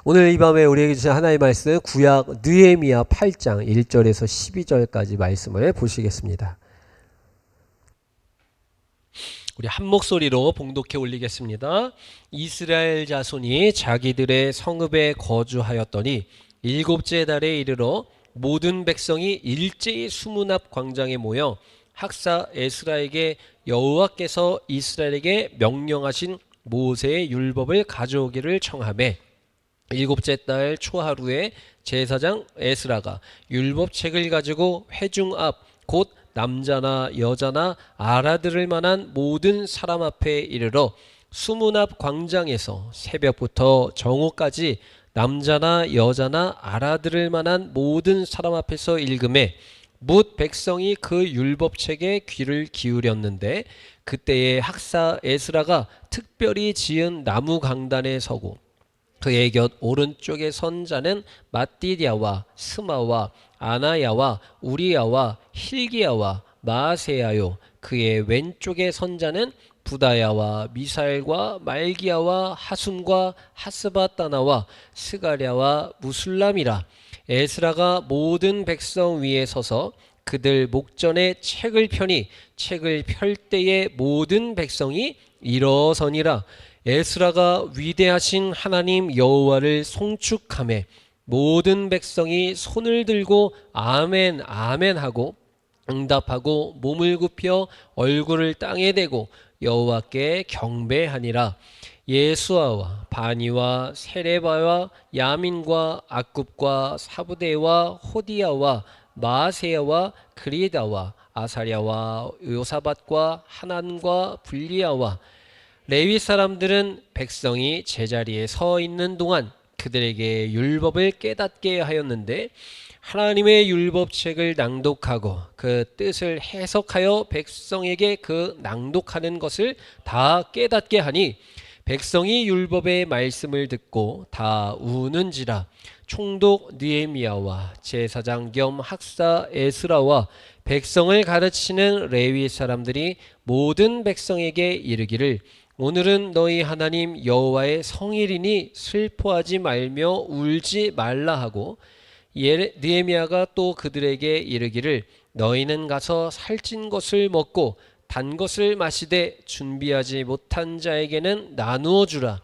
오늘 이 밤에 우리에게 주신 하나님의 말씀 구약 느헤미야 8장 1절에서 12절까지 말씀을 보시겠습니다. 우리 한 목소리로 봉독해 올리겠습니다. 이스라엘 자손이 자기들의 성읍에 거주하였더니 일곱째 달에 이르러 모든 백성이 일제히 수문 앞 광장에 모여 학사 에스라에게 여호와께서 이스라엘에게 명령하신 모세의 율법을 가져오기를 청하매 일곱째 달 초하루에 제사장 에스라가 율법책을 가지고 회중 앞 곧 남자나 여자나 알아들을 만한 모든 사람 앞에 이르러 수문 앞 광장에서 새벽부터 정오까지 남자나 여자나 알아들을 만한 모든 사람 앞에서 읽음에 뭇 백성이 그 율법책에 귀를 기울였는데 그때에 학사 에스라가 특별히 지은 나무 강단에 서고 그의 곁 오른쪽에 선 자는 마띠디아와 스마와 아나야와 우리야와 힐기야와 마세야요 그의 왼쪽에 선 자는 부다야와 미사엘과 말기야와 하숨과 하스바따나와 스가랴와 무술람이라. 에스라가 모든 백성 위에 서서 그들 목전에 책을 펴니 책을 펼 때에 모든 백성이 일어서니라. 에스라가 위대하신 하나님 여호와를 송축하매 모든 백성이 손을 들고 아멘 아멘 하고 응답하고 몸을 굽혀 얼굴을 땅에 대고 여호와께 경배하니라. 예수아와 바니와 세레바와 야민과 악굽과 사부대와 호디야와 마세야와 그리다와 아사랴와 요사밧과 하난과 불리야와 레위 사람들은 백성이 제자리에 서 있는 동안 그들에게 율법을 깨닫게 하였는데 하나님의 율법책을 낭독하고 그 뜻을 해석하여 백성에게 그 낭독하는 것을 다 깨닫게 하니 백성이 율법의 말씀을 듣고 다 우는지라. 총독 느헤미야와 제사장 겸 학사 에스라와 백성을 가르치는 레위 사람들이 모든 백성에게 이르기를 오늘은 너희 하나님 여호와의 성일이니 슬퍼하지 말며 울지 말라 하고 느헤미야가 또 그들에게 이르기를 너희는 가서 살찐 것을 먹고 단 것을 마시되 준비하지 못한 자에게는 나누어 주라.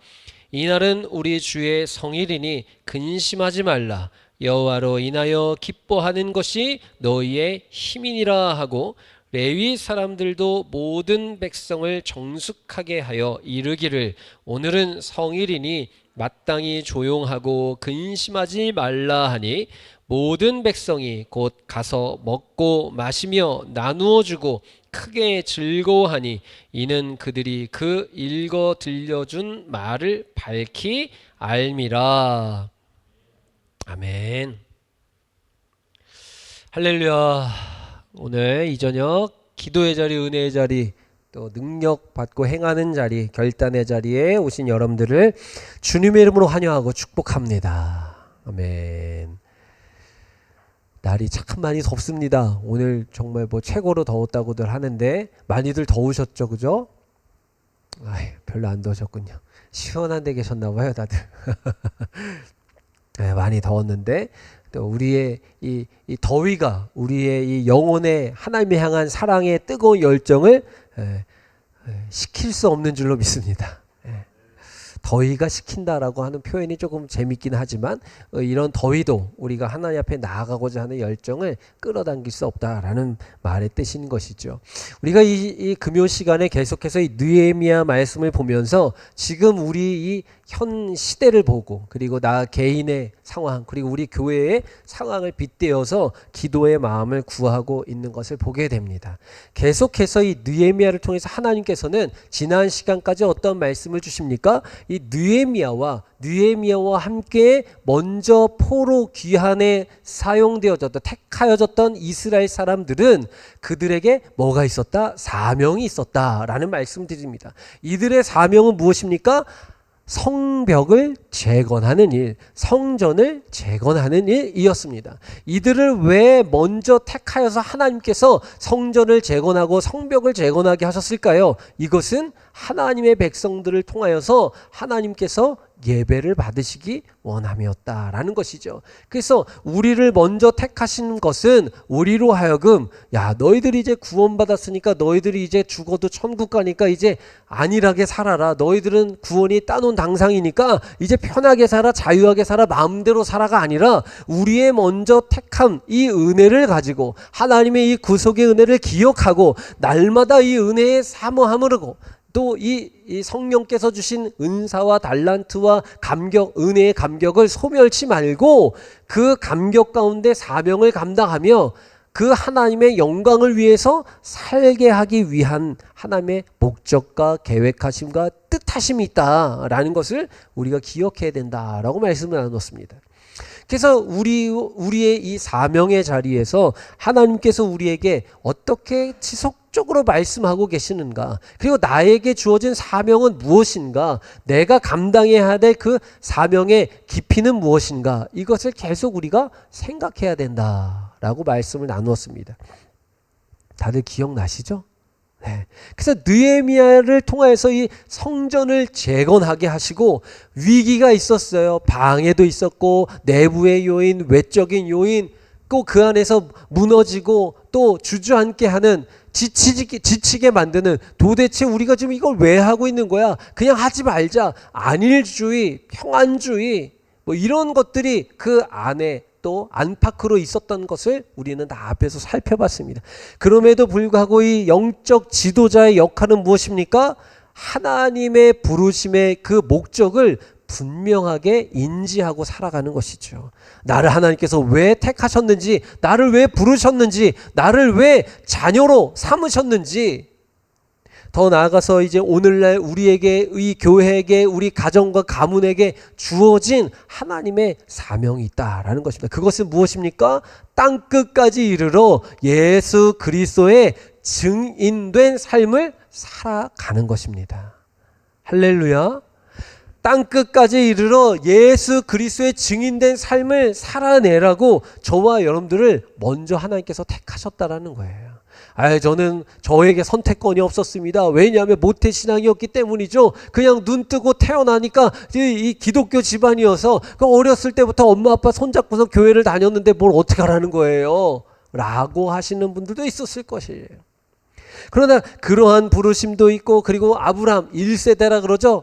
이날은 우리 주의 성일이니 근심하지 말라. 여호와로 인하여 기뻐하는 것이 너희의 힘이니라 하고 레위 사람들도 모든 백성을 정숙하게 하여 이르기를 오늘은 성일이니 마땅히 조용하고 근심하지 말라 하니 모든 백성이 곧 가서 먹고 마시며 나누어 주고 크게 즐거워하니 이는 그들이 그 읽어 들려준 말을 밝히 알미라. 아멘. 할렐루야. 오늘 이 저녁 기도의 자리, 은혜의 자리, 또 능력 받고 행하는 자리, 결단의 자리에 오신 여러분들을 주님의 이름으로 환영하고 축복합니다. 아멘. 날이 참 많이 덥습니다. 오늘 정말 최고로 더웠다고들 하는데 많이들 더우셨죠, 그죠? 별로 안 더우셨군요. 시원한 데 계셨나 봐요, 다들. 네, 많이 더웠는데 또 우리의 이 더위가 우리의 이 영혼의 하나님을 향한 사랑의 뜨거운 열정을 식힐 수 없는 줄로 믿습니다. 더위가 식힌다라고 하는 표현이 조금 재밌긴 하지만 이런 더위도 우리가 하나님 앞에 나아가고자 하는 열정을 끌어당길 수 없다라는 말의 뜻인 것이죠. 우리가 이 금요 시간에 계속해서 이 느헤미야 말씀을 보면서 지금 우리 이 현 시대를 보고 그리고 나 개인의 상황 그리고 우리 교회의 상황을 빗대어서 기도의 마음을 구하고 있는 것을 보게 됩니다. 계속해서 이 느헤미야를 통해서 하나님께서는 지난 시간까지 어떤 말씀을 주십니까? 이 느헤미야와 함께 먼저 포로 귀환에 사용되어졌던 택하여졌던 이스라엘 사람들은 그들에게 뭐가 있었다? 사명이 있었다라는 말씀드립니다. 이들의 사명은 무엇입니까? 성벽을 재건하는 일, 성전을 재건하는 일이었습니다. 이들을 왜 먼저 택하여서 하나님께서 성전을 재건하고 성벽을 재건하게 하셨을까요? 이것은 하나님의 백성들을 통하여서 하나님께서 예배를 받으시기 원함이었다라는 것이죠. 그래서 우리를 먼저 택하신 것은 우리로 하여금 야, 너희들이 이제 구원받았으니까 너희들이 이제 죽어도 천국 가니까 이제 안일하게 살아라. 너희들은 구원이 따놓은 당상이니까 이제 편하게 살아, 자유하게 살아, 마음대로 살아가 아니라 우리의 먼저 택함, 이 은혜를 가지고 하나님의 이 구속의 은혜를 기억하고 날마다 이 은혜에 사모함으로 또 이 성령께서 주신 은사와 달란트와 감격, 은혜의 감격을 소멸치 말고 그 감격 가운데 사명을 감당하며 그 하나님의 영광을 위해서 살게 하기 위한 하나님의 목적과 계획하심과 뜻하심이 있다라는 것을 우리가 기억해야 된다라고 말씀을 나눴습니다. 그래서 우리의 이 사명의 자리에서 하나님께서 우리에게 어떻게 지속적으로 말씀하고 계시는가, 그리고 나에게 주어진 사명은 무엇인가, 내가 감당해야 될 그 사명의 깊이는 무엇인가, 이것을 계속 우리가 생각해야 된다라고 말씀을 나누었습니다. 다들 기억나시죠? 네. 그래서 느헤미야를 통해서 이 성전을 재건하게 하시고 위기가 있었어요. 방해도 있었고 내부의 요인, 외적인 요인, 또 그 안에서 무너지고 또 주저앉게 하는 지치게 만드는, 도대체 우리가 지금 이걸 왜 하고 있는 거야? 그냥 하지 말자. 안일주의, 평안주의, 뭐 이런 것들이 그 안에 또 안팎으로 있었던 것을 우리는 다 앞에서 살펴봤습니다. 그럼에도 불구하고 이 영적 지도자의 역할은 무엇입니까? 하나님의 부르심의 그 목적을 분명하게 인지하고 살아가는 것이죠. 나를 하나님께서 왜 택하셨는지, 나를 왜 부르셨는지, 나를 왜 자녀로 삼으셨는지, 더 나아가서 이제 오늘날 우리에게, 이 교회에게, 우리 가정과 가문에게 주어진 하나님의 사명이 있다라는 것입니다. 그것은 무엇입니까? 땅끝까지 이르러 예수 그리스도의 증인된 삶을 살아가는 것입니다. 할렐루야. 땅끝까지 이르러 예수 그리스도의 증인된 삶을 살아내라고 저와 여러분들을 먼저 하나님께서 택하셨다라는 거예요. 저는 저에게 선택권이 없었습니다. 왜냐하면 모태신앙이었기 때문이죠. 그냥 눈 뜨고 태어나니까 이 기독교 집안이어서 어렸을 때부터 엄마 아빠 손잡고서 교회를 다녔는데 뭘 어떻게 하라는 거예요 라고 하시는 분들도 있었을 것이에요. 그러나 그러한 부르심도 있고, 그리고 아브라함 1세대라 그러죠.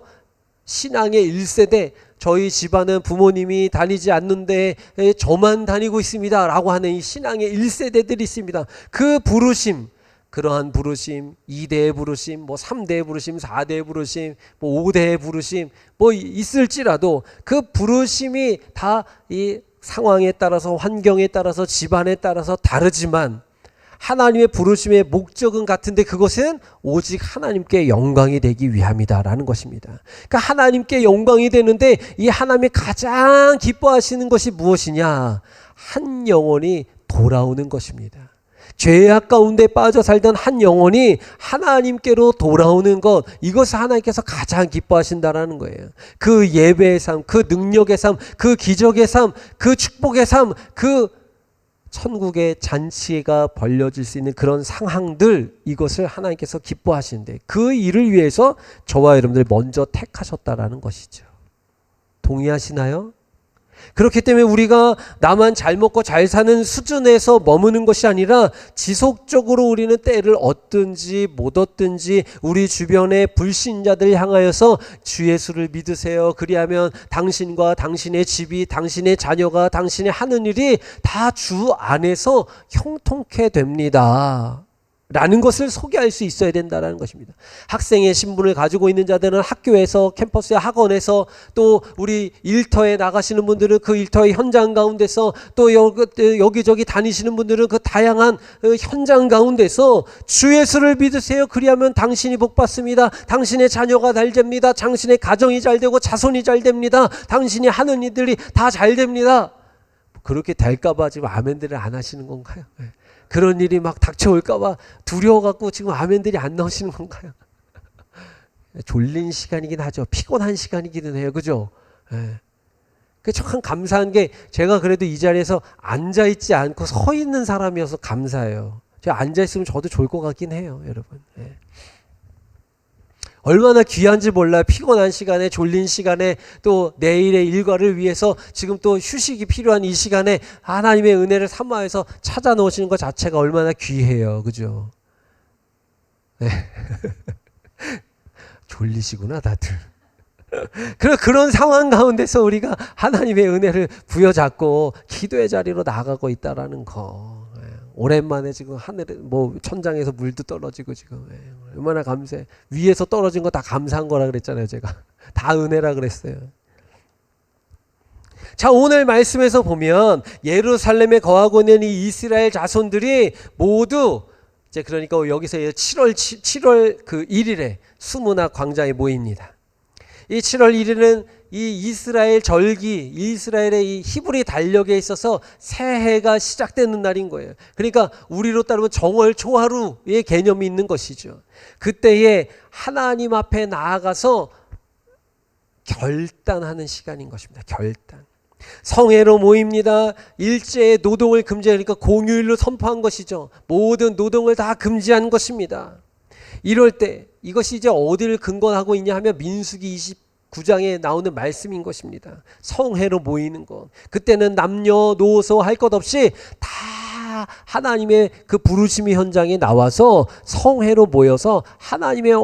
신앙의 1세대, 저희 집안은 부모님이 다니지 않는데 저만 다니고 있습니다 라고 하는 이 신앙의 1세대들이 있습니다. 그 부르심, 그러한 부르심, 2대의 부르심, 뭐 3대의 부르심, 4대의 부르심, 뭐 5대의 부르심 뭐 있을지라도 그 부르심이 다 이 상황에 따라서, 환경에 따라서, 집안에 따라서 다르지만 하나님의 부르심의 목적은 같은데 그것은 오직 하나님께 영광이 되기 위함이다라는 것입니다. 그러니까 하나님께 영광이 되는데 이 하나님이 가장 기뻐하시는 것이 무엇이냐? 한 영혼이 돌아오는 것입니다. 죄악 가운데 빠져 살던 한 영혼이 하나님께로 돌아오는 것, 이것을 하나님께서 가장 기뻐하신다라는 거예요. 그 예배의 삶, 그 능력의 삶, 그 기적의 삶, 그 축복의 삶, 그 천국의 잔치가 벌려질 수 있는 그런 상황들, 이것을 하나님께서 기뻐하시는데 그 일을 위해서 저와 여러분들 먼저 택하셨다라는 것이죠. 동의하시나요? 그렇기 때문에 우리가 나만 잘 먹고 잘 사는 수준에서 머무는 것이 아니라 지속적으로 우리는 때를 얻든지 못 얻든지 우리 주변의 불신자들 향하여서 주 예수를 믿으세요. 그리하면 당신과 당신의 집이, 당신의 자녀가, 당신의 하는 일이 다 주 안에서 형통케 됩니다 라는 것을 소개할 수 있어야 된다는 것입니다. 학생의 신분을 가지고 있는 자들은 학교에서, 캠퍼스에, 학원에서, 또 우리 일터에 나가시는 분들은 그 일터의 현장 가운데서, 또 여기저기 다니시는 분들은 그 다양한 현장 가운데서 주 예수를 믿으세요. 그리하면 당신이 복 받습니다. 당신의 자녀가 잘 됩니다. 당신의 가정이 잘 되고 자손이 잘 됩니다. 당신이 하는 일들이 다 잘 됩니다. 그렇게 될까봐 지금 아멘들을 안 하시는 건가요? 그런 일이 막 닥쳐올까봐 두려워갖고 지금 아멘들이 안 나오시는 건가요? 졸린 시간이긴 하죠. 피곤한 시간이기는 해요. 그죠? 참 감사한 게 제가 그래도 이 자리에서 앉아있지 않고 서 있는 사람이어서 감사해요. 제가 앉아있으면 저도 졸 것 같긴 해요. 여러분. 얼마나 귀한지 몰라요. 피곤한 시간에, 졸린 시간에, 또 내일의 일과를 위해서 지금 또 휴식이 필요한 이 시간에 하나님의 은혜를 사모해서 찾아 놓으시는 것 자체가 얼마나 귀해요. 그죠? 네. 졸리시구나 다들. 그런 상황 가운데서 우리가 하나님의 은혜를 부여잡고 기도의 자리로 나가고 있다라는 거. 오랜만에 지금 하늘에 뭐 천장에서 물도 떨어지고 지금 얼마나 감사해. 위에서 떨어진 거 다 감사한 거라 그랬잖아요. 제가 다 은혜라 그랬어요. 자, 오늘 말씀에서 보면 예루살렘에 거하고 있는 이 이스라엘 자손들이 모두 이제 그러니까 여기서 7월 그 1일에 수문학 광장에 모입니다. 이 7월 1일은 이 이스라엘 절기, 이스라엘의 이 히브리 달력에 있어서 새해가 시작되는 날인 거예요. 그러니까 우리로 따르면 정월 초하루의 개념이 있는 것이죠. 그때에 하나님 앞에 나아가서 결단하는 시간인 것입니다. 결단. 성회로 모입니다. 일제의 노동을 금지하니까 공휴일로 선포한 것이죠. 모든 노동을 다 금지한 것입니다. 이럴 때 이것이 이제 어디를 근거하고 있냐 하면 민수기 29장에 나오는 말씀인 것입니다. 성회로 모이는 것. 그때는 남녀노소 할 것 없이 다 하나님의 그 부르심의 현장에 나와서 성회로 모여서 하나님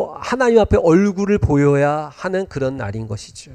앞에 얼굴을 보여야 하는 그런 날인 것이죠.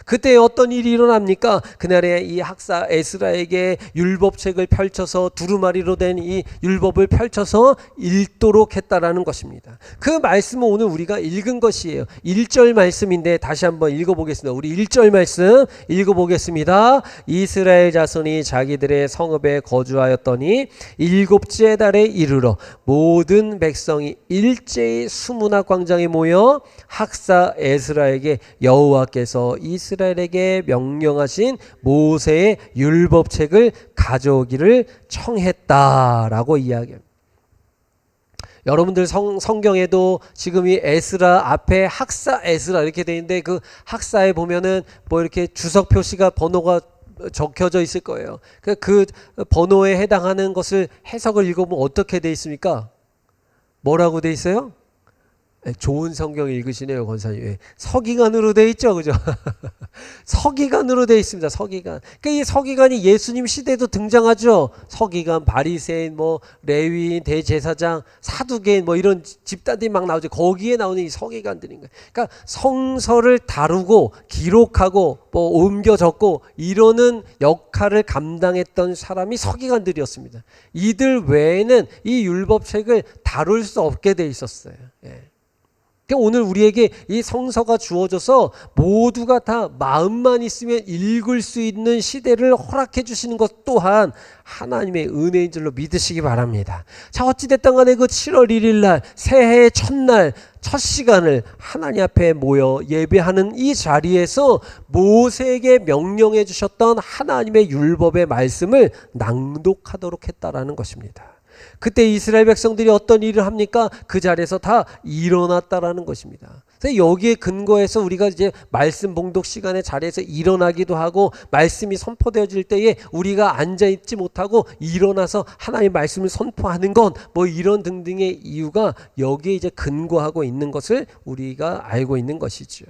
그때 어떤 일이 일어납니까? 그날에 이 학사 에스라에게 율법책을 펼쳐서 두루마리로 된 이 율법을 펼쳐서 읽도록 했다라는 것입니다. 그 말씀은 오늘 우리가 읽은 것이에요. 1절 말씀인데 다시 한번 읽어보겠습니다. 우리 1절 말씀 읽어보겠습니다. 이스라엘 자손이 자기들의 성읍에 거주하였더니 7째 달에 이르러 모든 백성이 일제히 수문학 광장에 모여 학사 에스라에게 여호와께서 이스라엘에게 명령하신 모세의 율법책을 가져오기를 청했다라고 이야기합니다. 여러분들 성경에도 지금 이 에스라 앞에 학사 에스라 이렇게 돼 있는데 그 학사에 보면은 뭐 이렇게 주석 표시가 번호가 적혀져 있을 거예요. 그 번호에 해당하는 것을 해석을 읽어보면 어떻게 돼 있습니까? 뭐라고 돼 있어요? 좋은 성경 읽으시네요, 권사님. 서기관으로 돼 있죠, 그죠? 서기관으로 돼 있습니다. 서기관. 그러니까 이 서기관이 예수님 시대에도 등장하죠. 서기관, 바리새인, 뭐 레위인, 대제사장, 사두개인, 뭐 이런 집단들이 막 나오죠. 거기에 나오는 이 서기관들인 거예요. 그러니까 성서를 다루고 기록하고 뭐 옮겨 적고 이러는 역할을 감당했던 사람이 서기관들이었습니다. 이들 외에는 이 율법책을 다룰 수 없게 돼 있었어요. 예. 오늘 우리에게 이 성서가 주어져서 모두가 다 마음만 있으면 읽을 수 있는 시대를 허락해 주시는 것 또한 하나님의 은혜인 줄로 믿으시기 바랍니다. 자, 어찌됐든 간에 그 7월 1일 날 새해의 첫날 첫 시간을 하나님 앞에 모여 예배하는 이 자리에서 모세에게 명령해 주셨던 하나님의 율법의 말씀을 낭독하도록 했다라는 것입니다. 그때 이스라엘 백성들이 어떤 일을 합니까? 그 자리에서 다 일어났다라는 것입니다. 그래서 여기에 근거해서 우리가 이제 말씀 봉독 시간에 자리에서 일어나기도 하고 말씀이 선포되어질 때에 우리가 앉아있지 못하고 일어나서 하나님의 말씀을 선포하는 건 뭐 이런 등등의 이유가 여기에 이제 근거하고 있는 것을 우리가 알고 있는 것이죠.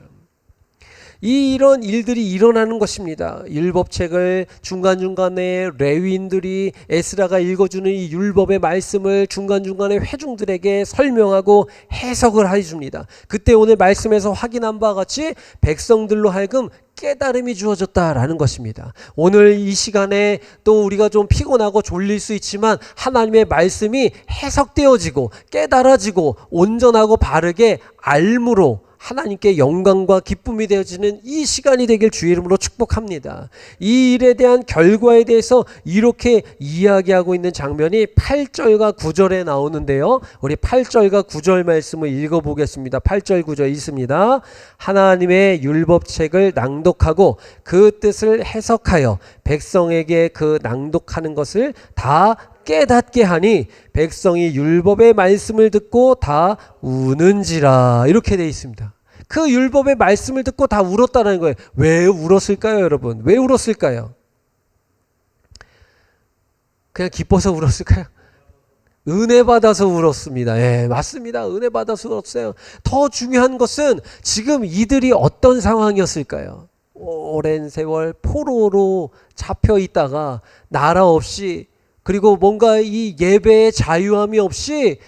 이런 일들이 일어나는 것입니다. 율법책을 중간중간에 레위인들이 에스라가 읽어주는 이 율법의 말씀을 중간중간에 회중들에게 설명하고 해석을 해줍니다. 그때 오늘 말씀에서 확인한 바와 같이 백성들로 하여금 깨달음이 주어졌다라는 것입니다. 오늘 이 시간에 또 우리가 좀 피곤하고 졸릴 수 있지만 하나님의 말씀이 해석되어지고 깨달아지고 온전하고 바르게 알므로 하나님께 영광과 기쁨이 되어지는 이 시간이 되길 주의 이름으로 축복합니다. 이 일에 대한 결과에 대해서 이렇게 이야기하고 있는 장면이 8절과 9절에 나오는데요. 우리 8절과 9절 말씀을 읽어보겠습니다. 8절 9절 있습니다. 하나님의 율법책을 낭독하고 그 뜻을 해석하여 백성에게 그 낭독하는 것을 다 깨닫게 하니 백성이 율법의 말씀을 듣고 다 우는지라 이렇게 되어 있습니다. 그 율법의 말씀을 듣고 다 울었다는 거예요. 왜 울었을까요, 여러분? 왜 울었을까요? 그냥 기뻐서 울었을까요? 은혜 받아서 울었습니다. 예, 맞습니다. 은혜 받아서 울었어요. 더 중요한 것은 지금 이들이 어떤 상황이었을까요? 오랜 세월 포로로 잡혀 있다가 나라 없이, 그리고 뭔가 이 예배의 자유함이 없이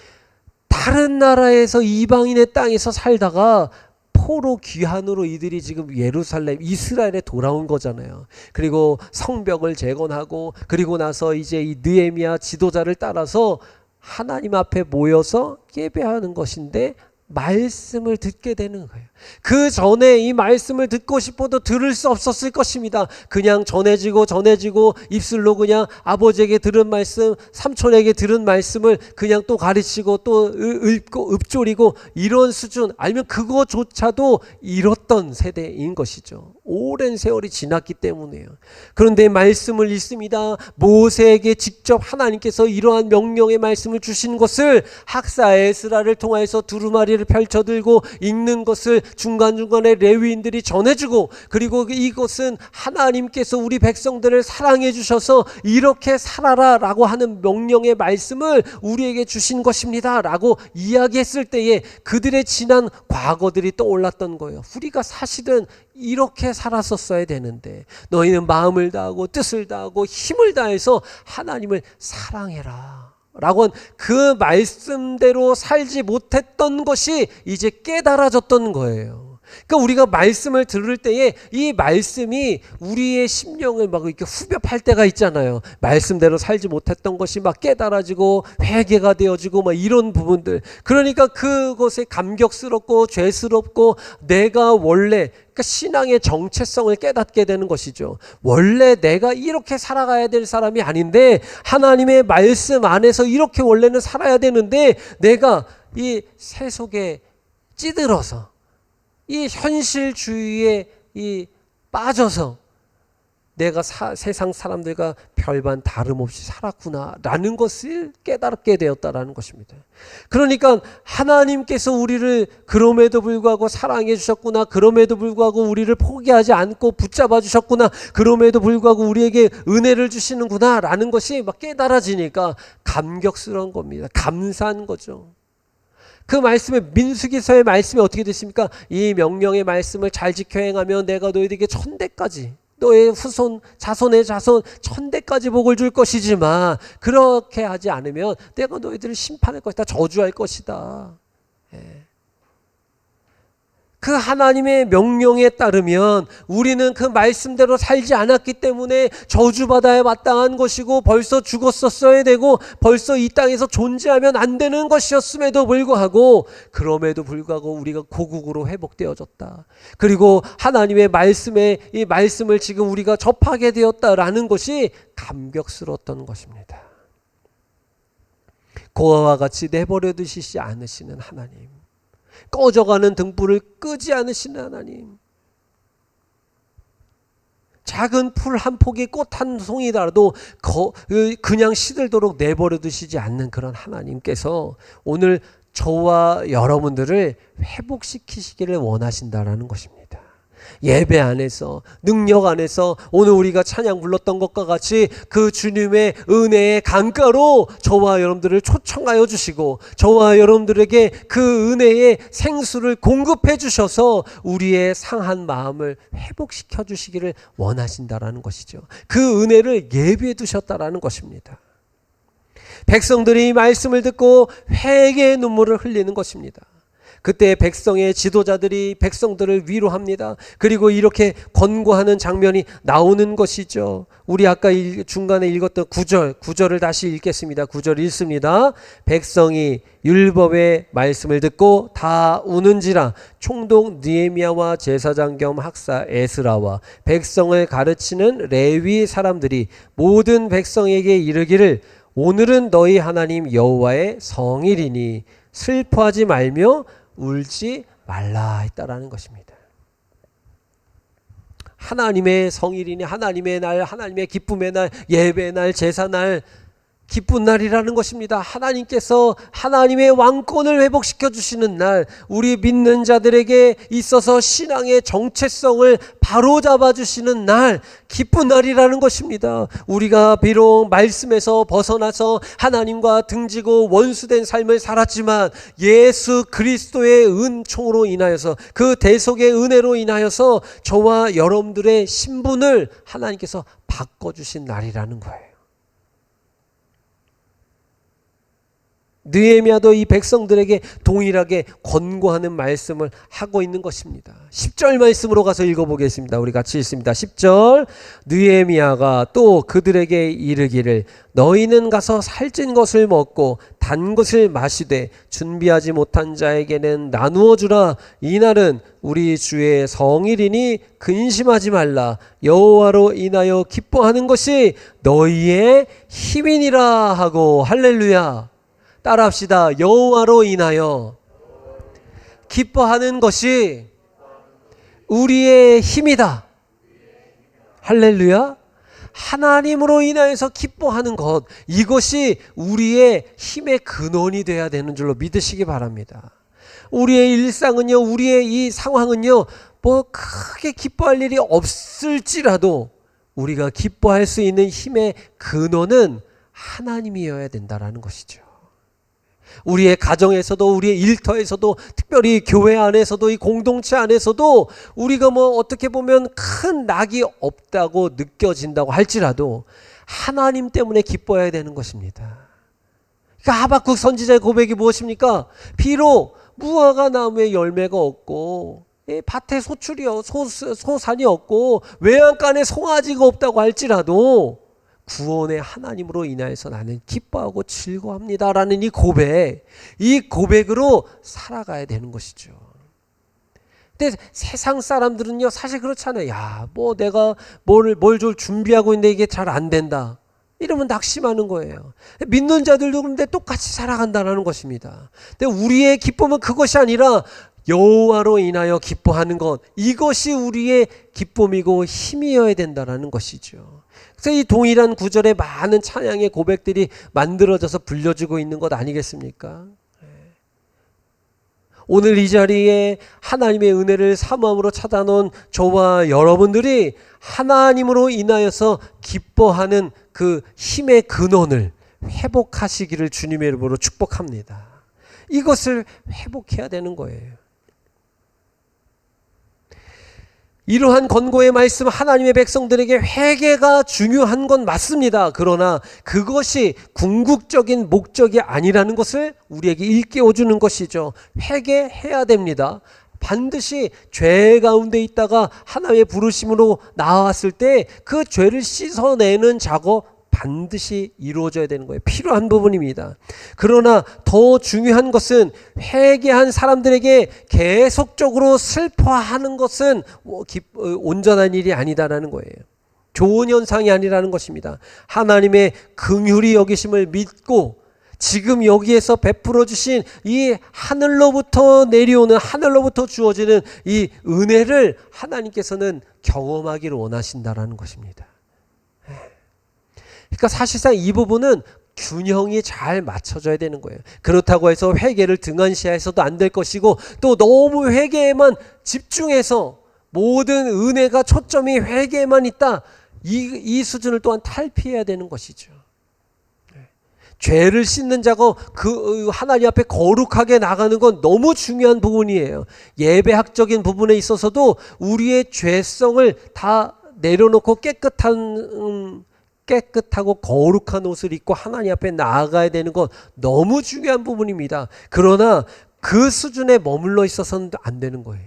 다른 나라에서 이방인의 땅에서 살다가 포로 귀환으로 이들이 지금 예루살렘 이스라엘에 돌아온 거잖아요. 그리고 성벽을 재건하고, 그리고 나서 이제 이 느헤미야 지도자를 따라서 하나님 앞에 모여서 예배하는 것인데 말씀을 듣게 되는 거예요. 그 전에 이 말씀을 듣고 싶어도 들을 수 없었을 것입니다. 그냥 전해지고 입술로 그냥 아버지에게 들은 말씀, 삼촌에게 들은 말씀을 그냥 또 가르치고 또 읊고 읊조리고 이런 수준, 아니면 그거조차도 잃었던 세대인 것이죠. 오랜 세월이 지났기 때문에요. 그런데 말씀을 읽습니다. 모세에게 직접 하나님께서 이러한 명령의 말씀을 주신 것을 학사 에스라를 통해서 두루마리를 펼쳐들고 읽는 것을 중간중간에 레위인들이 전해주고, 그리고 이것은 하나님께서 우리 백성들을 사랑해 주셔서 이렇게 살아라 라고 하는 명령의 말씀을 우리에게 주신 것입니다 라고 이야기했을 때에 그들의 지난 과거들이 떠올랐던 거예요. 우리가 사실은 이렇게 살았었어야 되는데, 너희는 마음을 다하고 뜻을 다하고 힘을 다해서 하나님을 사랑해라 라고 한 그 말씀대로 살지 못했던 것이 이제 깨달아졌던 거예요. 그러니까 우리가 말씀을 들을 때에 이 말씀이 우리의 심령을 막 이렇게 후벼팔 때가 있잖아요. 말씀대로 살지 못했던 것이 막 깨달아지고 회개가 되어지고 막 이런 부분들. 그러니까 그것에 감격스럽고 죄스럽고, 내가 원래, 그러니까 신앙의 정체성을 깨닫게 되는 것이죠. 원래 내가 이렇게 살아가야 될 사람이 아닌데, 하나님의 말씀 안에서 이렇게 원래는 살아야 되는데, 내가 이 세속에 찌들어서 이 현실주의에 빠져서 내가 세상 사람들과 별반 다름없이 살았구나라는 것을 깨닫게 되었다라는 것입니다. 그러니까 하나님께서 우리를 그럼에도 불구하고 사랑해 주셨구나, 그럼에도 불구하고 우리를 포기하지 않고 붙잡아 주셨구나, 그럼에도 불구하고 우리에게 은혜를 주시는구나 라는 것이 막 깨달아지니까 감격스러운 겁니다. 감사한 거죠. 그 말씀에, 민수기서의 말씀이 어떻게 됐습니까? 이 명령의 말씀을 잘 지켜 행하면 내가 너희에게 천대까지, 너의 후손 자손의 자손 천대까지 복을 줄 것이지만, 그렇게 하지 않으면 내가 너희들을 심판할 것이다, 저주할 것이다. 그 하나님의 명령에 따르면 우리는 그 말씀대로 살지 않았기 때문에 저주받아야 마땅한 것이고, 벌써 죽었었어야 되고, 벌써 이 땅에서 존재하면 안 되는 것이었음에도 불구하고, 그럼에도 불구하고 우리가 고국으로 회복되어졌다. 그리고 하나님의 말씀에, 이 말씀을 지금 우리가 접하게 되었다라는 것이 감격스러웠던 것입니다. 고아와 같이 내버려 두시지 않으시는 하나님, 꺼져가는 등불을 끄지 않으시는 하나님, 작은 풀 한 폭이 꽃 한 송이라도 그냥 시들도록 내버려 두시지 않는 그런 하나님께서 오늘 저와 여러분들을 회복시키시기를 원하신다라는 것입니다. 예배 안에서, 능력 안에서 오늘 우리가 찬양 불렀던 것과 같이 그 주님의 은혜의 강가로 저와 여러분들을 초청하여 주시고, 저와 여러분들에게 그 은혜의 생수를 공급해 주셔서 우리의 상한 마음을 회복시켜 주시기를 원하신다라는 것이죠. 그 은혜를 예비해 두셨다라는 것입니다. 백성들이 이 말씀을 듣고 회개의 눈물을 흘리는 것입니다. 그때 백성의 지도자들이 백성들을 위로합니다. 그리고 이렇게 권고하는 장면이 나오는 것이죠. 우리 아까 중간에 읽었던 9절을 다시 읽겠습니다. 9절 읽습니다. 백성이 율법의 말씀을 듣고 다 우는지라 총독 느헤미야와 제사장 겸 학사 에스라와 백성을 가르치는 레위 사람들이 모든 백성에게 이르기를 오늘은 너희 하나님 여호와의 성일이니 슬퍼하지 말며 울지 말라 했다라는 것입니다. 하나님의 성일이니, 하나님의 날, 하나님의 기쁨의 날, 예배의 날, 제사날, 기쁜 날이라는 것입니다. 하나님께서 하나님의 왕권을 회복시켜 주시는 날, 우리 믿는 자들에게 있어서 신앙의 정체성을 바로잡아 주시는 날, 기쁜 날이라는 것입니다. 우리가 비록 말씀에서 벗어나서 하나님과 등지고 원수된 삶을 살았지만 예수 그리스도의 은총으로 인하여서, 그 대속의 은혜로 인하여서 저와 여러분들의 신분을 하나님께서 바꿔주신 날이라는 거예요. 느헤미야도 이 백성들에게 동일하게 권고하는 말씀을 하고 있는 것입니다. 10절 말씀으로 가서 읽어보겠습니다. 우리 같이 읽습니다. 10절. 느헤미야가 또 그들에게 이르기를 너희는 가서 살찐 것을 먹고 단 것을 마시되 준비하지 못한 자에게는 나누어 주라. 이날은 우리 주의 성일이니 근심하지 말라. 여호와로 인하여 기뻐하는 것이 너희의 힘이니라 하고. 할렐루야. 따라합시다. 여호와로 인하여 기뻐하는 것이 우리의 힘이다. 할렐루야. 하나님으로 인하여서 기뻐하는 것, 이것이 우리의 힘의 근원이 되어야 되는 줄로 믿으시기 바랍니다. 우리의 일상은요, 우리의 이 상황은요, 뭐 크게 기뻐할 일이 없을지라도 우리가 기뻐할 수 있는 힘의 근원은 하나님이어야 된다라는 것이죠. 우리의 가정에서도, 우리의 일터에서도, 특별히 교회 안에서도, 이 공동체 안에서도 우리가 뭐 어떻게 보면 큰 낙이 없다고 느껴진다고 할지라도 하나님 때문에 기뻐해야 되는 것입니다. 그러니까 하박국 선지자의 고백이 무엇입니까? 비록 무화과 나무에 열매가 없고 밭에 소산이 없고 외양간에 송아지가 없다고 할지라도 구원의 하나님으로 인하여서 나는 기뻐하고 즐거워합니다라는 이 고백으로 살아가야 되는 것이죠. 근데 세상 사람들은요, 사실 그렇잖아요. 야, 뭐 내가 뭘 좀 준비하고 있는데 이게 잘 안 된다, 이러면 낙심하는 거예요. 믿는 자들도 그런데 똑같이 살아간다는 것입니다. 근데 우리의 기쁨은 그것이 아니라 여호와로 인하여 기뻐하는 것, 이것이 우리의 기쁨이고 힘이어야 된다는 것이죠. 그래서 이 동일한 구절에 많은 찬양의 고백들이 만들어져서 불려지고 있는 것 아니겠습니까? 오늘 이 자리에 하나님의 은혜를 사모함으로 찾아놓은 저와 여러분들이 하나님으로 인하여서 기뻐하는 그 힘의 근원을 회복하시기를 주님의 이름으로 축복합니다. 이것을 회복해야 되는 거예요. 이러한 권고의 말씀, 하나님의 백성들에게 회개가 중요한 건 맞습니다. 그러나 그것이 궁극적인 목적이 아니라는 것을 우리에게 일깨워주는 것이죠. 회개해야 됩니다. 반드시 죄 가운데 있다가 하나님의 부르심으로 나왔을 때 그 죄를 씻어내는 작업 반드시 이루어져야 되는 거예요. 필요한 부분입니다. 그러나 더 중요한 것은 회개한 사람들에게 계속적으로 슬퍼하는 것은 온전한 일이 아니다라는 거예요. 좋은 현상이 아니라는 것입니다. 하나님의 긍휼히 여기심을 믿고 지금 여기에서 베풀어 주신 이 하늘로부터 내려오는, 하늘로부터 주어지는 이 은혜를 하나님께서는 경험하기를 원하신다라는 것입니다. 그러니까 사실상 이 부분은 균형이 잘 맞춰져야 되는 거예요. 그렇다고 해서 회개를 등한시해서도 안 될 것이고, 또 너무 회개에만 집중해서 모든 은혜가 초점이 회개에만 있다, 이 수준을 또한 탈피해야 되는 것이죠. 죄를 씻는 작업, 그 하나님 앞에 거룩하게 나가는 건 너무 중요한 부분이에요. 예배학적인 부분에 있어서도 우리의 죄성을 다 내려놓고 깨끗하고 거룩한 옷을 입고 하나님 앞에 나아가야 되는 건 너무 중요한 부분입니다. 그러나 그 수준에 머물러 있어서는 안 되는 거예요.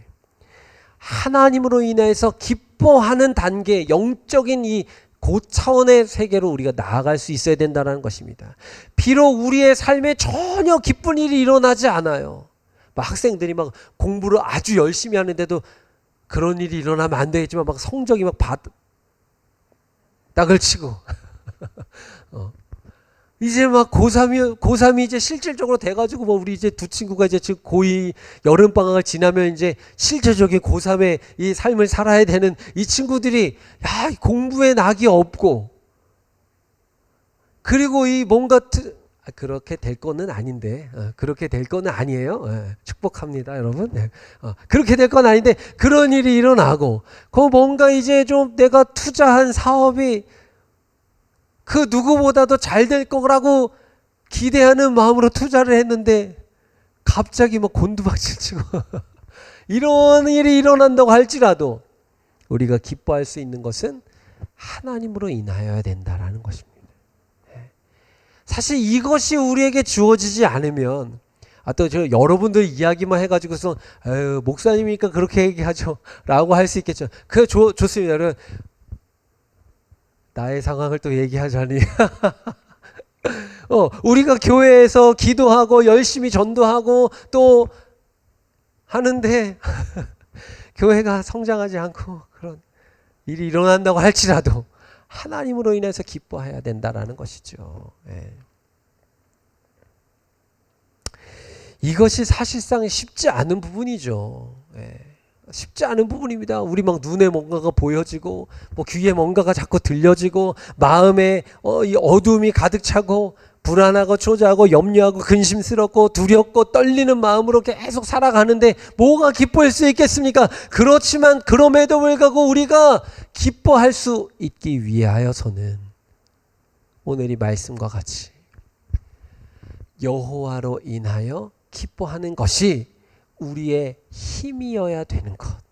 하나님으로 인해서 기뻐하는 단계, 영적인 이 고차원의 세계로 우리가 나아갈 수 있어야 된다는 것입니다. 비록 우리의 삶에 전혀 기쁜 일이 일어나지 않아요. 막 학생들이 막 공부를 아주 열심히 하는데도 그런 일이 일어나면 안 되겠지만 막 성적이 막 딱을 치고 이제 막 고3이 이제 실질적으로 돼가지고 뭐 우리 이제 두 친구가 이제 지금 고2 여름방학을 지나면 이제 실제적인 고3의 이 삶을 살아야 되는 이 친구들이 공부에 낙이 없고 그리고 이 뭔가 그렇게 될 거는 아닌데, 그렇게 될 거는 아니에요. 축복합니다, 여러분. 그렇게 될 건 아닌데 그런 일이 일어나고, 뭔가 이제 좀 내가 투자한 사업이 그 누구보다도 잘 될 거라고 기대하는 마음으로 투자를 했는데 갑자기 막 곤두박질 치고 이런 일이 일어난다고 할지라도 우리가 기뻐할 수 있는 것은 하나님으로 인하여야 된다라는 것입니다. 사실 이것이 우리에게 주어지지 않으면, 또 저 여러분들 이야기만 해가지고서 목사님이니까 그렇게 얘기하죠 라고 할 수 있겠죠. 좋습니다. 여러분, 나의 상황을 또 얘기하자니 우리가 교회에서 기도하고 열심히 전도하고 또 하는데 교회가 성장하지 않고 그런 일이 일어난다고 할지라도 하나님으로 인해서 기뻐해야 된다라는 것이죠. 이것이 사실상 쉽지 않은 부분이죠. 쉽지 않은 부분입니다. 우리 막 눈에 뭔가가 보여지고, 귀에 뭔가가 자꾸 들려지고, 마음에 이 어둠이 가득 차고, 불안하고 초조하고 염려하고 근심스럽고 두렵고 떨리는 마음으로 계속 살아가는데 뭐가 기뻐할 수 있겠습니까? 그렇지만 그럼에도 불구하고 우리가 기뻐할 수 있기 위하여서는 오늘 이 말씀과 같이 여호와로 인하여 기뻐하는 것이 우리의 힘이어야 되는 것,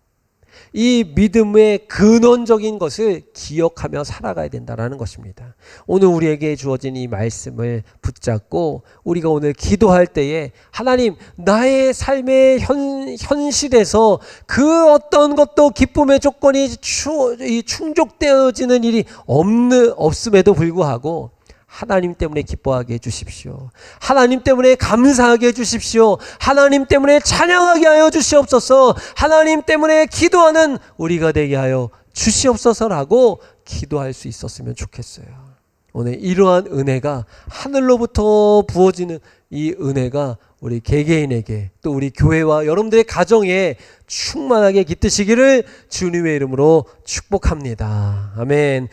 이 믿음의 근원적인 것을 기억하며 살아가야 된다는 것입니다. 오늘 우리에게 주어진 이 말씀을 붙잡고 우리가 오늘 기도할 때에 하나님, 나의 삶의 현실에서 그 어떤 것도 기쁨의 조건이 충족되어지는 일이 없음에도 불구하고 하나님 때문에 기뻐하게 해주십시오. 하나님 때문에 감사하게 해주십시오. 하나님 때문에 찬양하게 하여 주시옵소서. 하나님 때문에 기도하는 우리가 되게 하여 주시옵소서라고 기도할 수 있었으면 좋겠어요. 오늘 이러한 은혜가 하늘로부터 부어지는 이 은혜가 우리 개개인에게 또 우리 교회와 여러분들의 가정에 충만하게 깃드시기를 주님의 이름으로 축복합니다. 아멘.